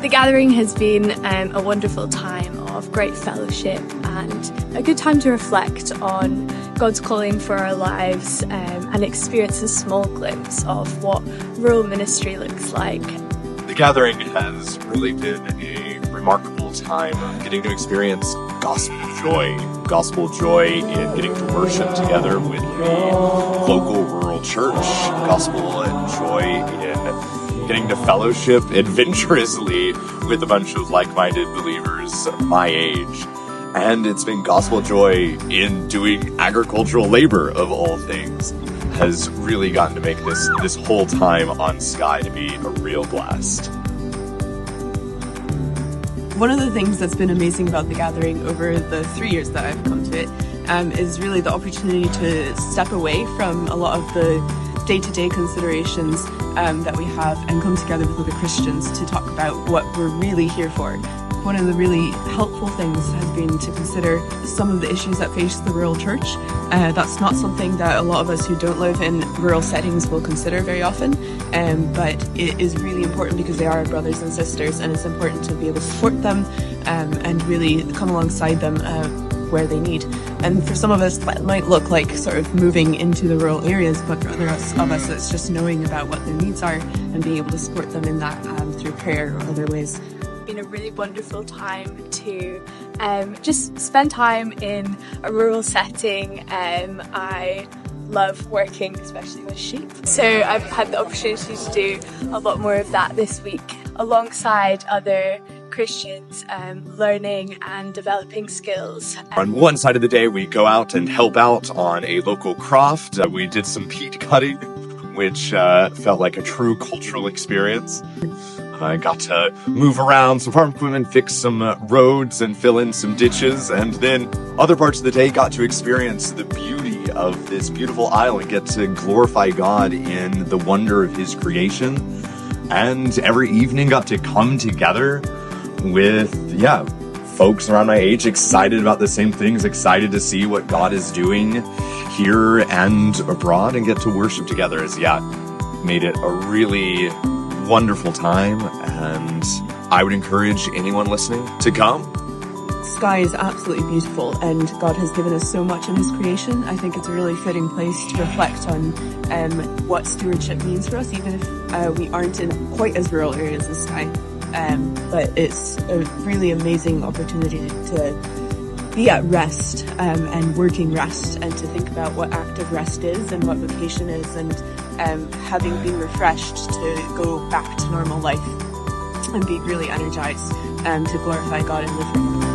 The gathering has been a wonderful time of great fellowship and a good time to reflect on God's calling for our lives and experience a small glimpse of what rural ministry looks like. The gathering has really been a remarkable time of getting to experience gospel joy in getting to worship together with the local rural church, gospel joy in getting to fellowship adventurously with a bunch of like-minded believers my age. And it's been gospel joy in doing agricultural labor, of all things, has really gotten to make this whole time on Skye to be a real blast. One of the things that's been amazing about the gathering over the 3 years that I've come to it is really the opportunity to step away from a lot of the day-to-day considerations that we have and come together with other Christians to talk about what we're really here for. One of the really helpful things has been to consider some of the issues that face the rural church. That's not something that a lot of us who don't live in rural settings will consider very often, but it is really important because they are our brothers and sisters, and it's important to be able to support them and really come alongside them where they need. And for some of us that might look like sort of moving into the rural areas, but for others of us it's just knowing about what their needs are and being able to support them in that through prayer or other ways. Been a really wonderful time to just spend time in a rural setting. I love working especially with sheep, so I've had the opportunity to do a lot more of that this week alongside other Christians, learning and developing skills. On one side of the day we go out and help out on a local croft. We did some peat cutting, which felt like a true cultural experience. I got to move around some farm equipment, fix some roads and fill in some ditches, and then other parts of the day got to experience the beauty of this beautiful isle and get to glorify God in the wonder of His creation. And every evening got to come together with, folks around my age excited about the same things, excited to see what God is doing here and abroad, and get to worship together as, made it a really wonderful time, and I would encourage anyone listening to come. Skye is absolutely beautiful, and God has given us so much in His creation. I think it's a really fitting place to reflect on what stewardship means for us, even if we aren't in quite as rural areas as Skye. But it's a really amazing opportunity to be at rest and working rest, and to think about what active rest is and what vocation is, and having been refreshed to go back to normal life and be really energized to glorify God and live for Him.